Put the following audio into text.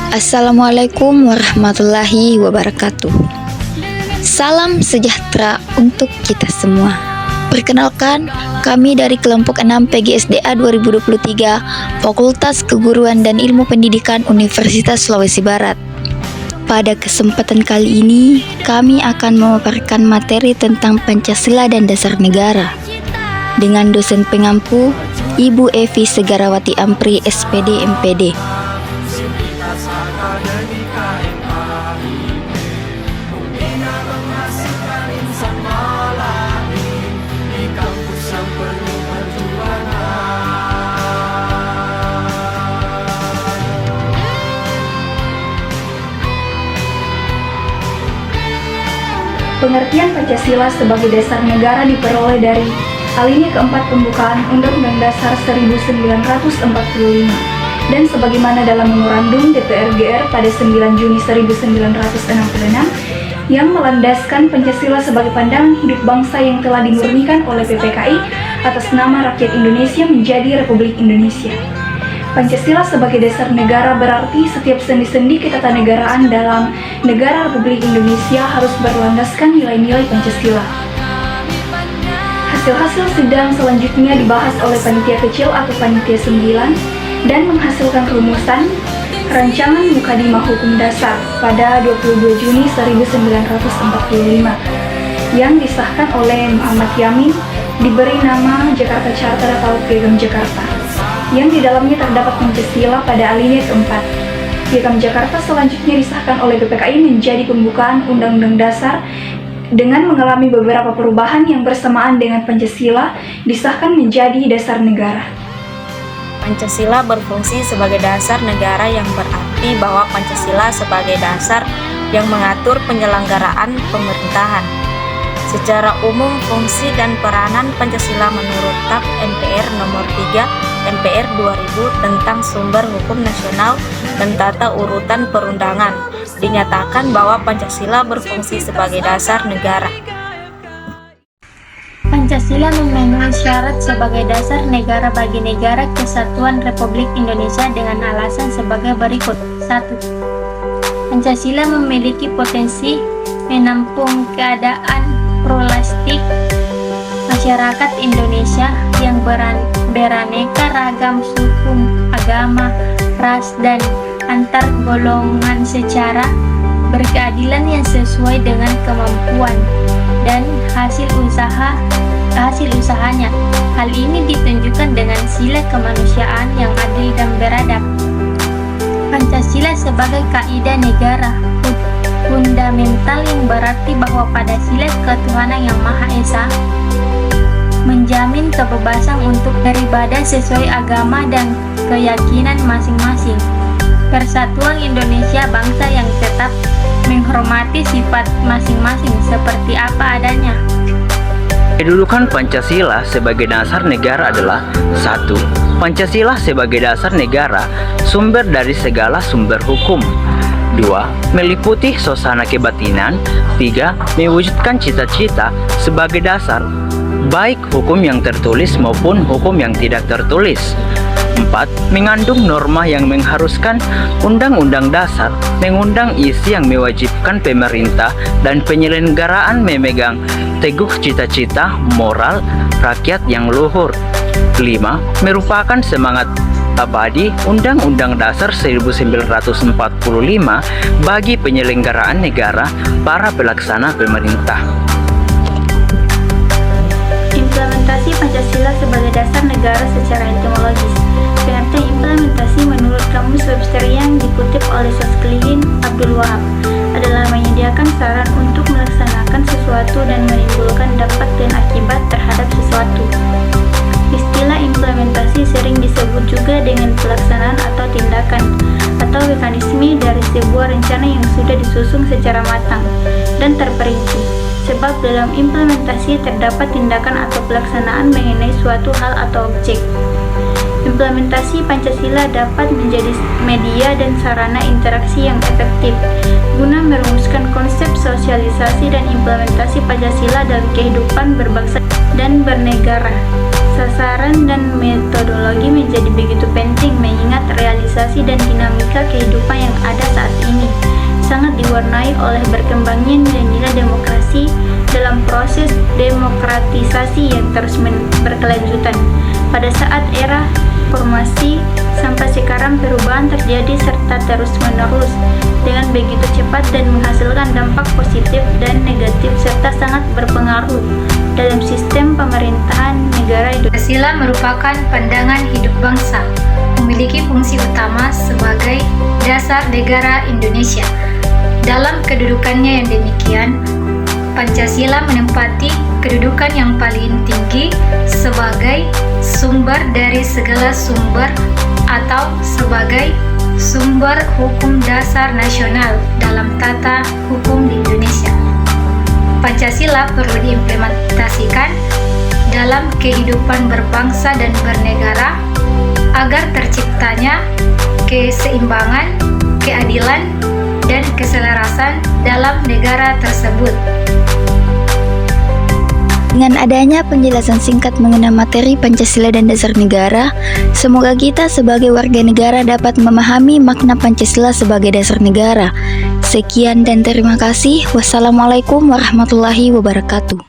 Assalamualaikum warahmatullahi wabarakatuh. Salam sejahtera untuk kita semua. Perkenalkan, kami dari kelompok 6 PGSDA 2023 Fakultas Keguruan dan Ilmu Pendidikan Universitas Sulawesi Barat. Pada kesempatan kali ini, kami akan memaparkan materi tentang Pancasila dan Dasar Negara dengan dosen pengampu Ibu Evi Segarawati Ampri, SPD MPD. Pengertian Pancasila sebagai dasar negara diperoleh dari alinea keempat pembukaan Undang-Undang Dasar 1945 dan sebagaimana dalam memorandum DPR GR pada 9 Juni 1966 yang melandaskan Pancasila sebagai pandangan hidup bangsa yang telah dimurnikan oleh PPKI atas nama rakyat Indonesia menjadi Republik Indonesia. Pancasila sebagai dasar negara berarti setiap sendi-sendi ketatanegaraan dalam negara Republik Indonesia harus berlandaskan nilai-nilai Pancasila. Hasil-hasil sidang selanjutnya dibahas oleh Panitia Kecil atau Panitia 9 dan menghasilkan rumusan Rancangan Mukadimah Hukum Dasar pada 22 Juni 1945 yang disahkan oleh Muhammad Yamin, diberi nama Jakarta Charter atau Piagam Jakarta, yang di dalamnya terdapat Pancasila pada alinea keempat. Piagam Jakarta selanjutnya disahkan oleh PPKI menjadi pembukaan Undang-Undang Dasar dengan mengalami beberapa perubahan yang bersamaan dengan Pancasila disahkan menjadi dasar negara. Pancasila berfungsi sebagai dasar negara yang berarti bahwa Pancasila sebagai dasar yang mengatur penyelenggaraan pemerintahan. Secara umum, fungsi dan peranan Pancasila menurut TAP MPR nomor 3 MPR 2000 tentang sumber hukum nasional dan tata urutan perundangan dinyatakan bahwa Pancasila berfungsi sebagai dasar negara. Pancasila memenuhi syarat sebagai dasar negara bagi negara kesatuan Republik Indonesia dengan alasan sebagai berikut. 1. Pancasila memiliki potensi menampung keadaan pluralistik masyarakat Indonesia yang beraneka ragam suku, agama, ras, dan antar golongan secara berkeadilan yang sesuai dengan kemampuan dan hasil usahanya. Hal ini ditunjukkan dengan sila kemanusiaan yang adil dan beradab. Pancasila sebagai kaidah negara fundamental yang berarti bahwa pada sila ketuhanan yang Maha Esa menjamin kebebasan untuk beribadah sesuai agama dan keyakinan masing-masing. Persatuan Indonesia bangsa yang tetap menghormati sifat masing-masing seperti apa adanya. Kedudukan Pancasila sebagai dasar negara adalah 1. Pancasila sebagai dasar negara sumber dari segala sumber hukum. 2. Meliputi suasana kebatinan. 3. Mewujudkan cita-cita sebagai dasar baik hukum yang tertulis maupun hukum yang tidak tertulis. 4. Mengandung norma yang mengharuskan Undang-Undang Dasar mengundang isi yang mewajibkan pemerintah dan penyelenggaraan memegang teguh cita-cita moral rakyat yang luhur. 5. Merupakan semangat abadi Undang-Undang Dasar 1945 bagi penyelenggaraan negara para pelaksana pemerintah. Implementasi Pancasila sebagai dasar negara secara etimologis. Pengertian implementasi menurut Kamus Webster yang dikutip oleh Sosklin Abdul Wahab adalah menyediakan saran untuk melaksanakan sesuatu dan menimbulkan dampak dan akibat terhadap sesuatu. Istilah implementasi sering disebut juga dengan pelaksanaan atau tindakan atau mekanisme dari sebuah rencana yang sudah disusun secara matang dan terperinci. Sebab dalam implementasi terdapat tindakan atau pelaksanaan mengenai suatu hal atau objek. Implementasi Pancasila dapat menjadi media dan sarana interaksi yang efektif guna merumuskan konsep sosialisasi dan implementasi Pancasila dalam kehidupan berbangsa dan bernegara. Sasaran dan metodologi menjadi begitu penting mengingat realisasi globalisasi dan dinamika kehidupan yang ada saat ini sangat diwarnai oleh berkembangnya nilai-nilai demokrasi dalam proses demokratisasi yang terus berkelanjutan. Pada saat era reformasi sampai sekarang perubahan terjadi serta terus-menerus dengan begitu cepat dan menghasilkan dampak positif dan negatif serta sangat berpengaruh dalam sistem pemerintahan negara Indonesia. Pancasila merupakan pandangan hidup bangsa, memiliki fungsi utama sebagai dasar negara Indonesia. Dalam kedudukannya yang demikian, Pancasila menempati kedudukan yang paling tinggi sebagai sumber dari segala sumber atau sebagai sumber hukum dasar nasional dalam tata hukum di Indonesia. Pancasila perlu diimplementasikan dalam kehidupan berbangsa dan bernegara agar terciptanya keseimbangan, keadilan, dan keselarasan dalam negara tersebut. Dengan adanya penjelasan singkat mengenai materi Pancasila dan dasar negara, semoga kita sebagai warga negara dapat memahami makna Pancasila sebagai dasar negara. Sekian dan terima kasih. Wassalamualaikum warahmatullahi wabarakatuh.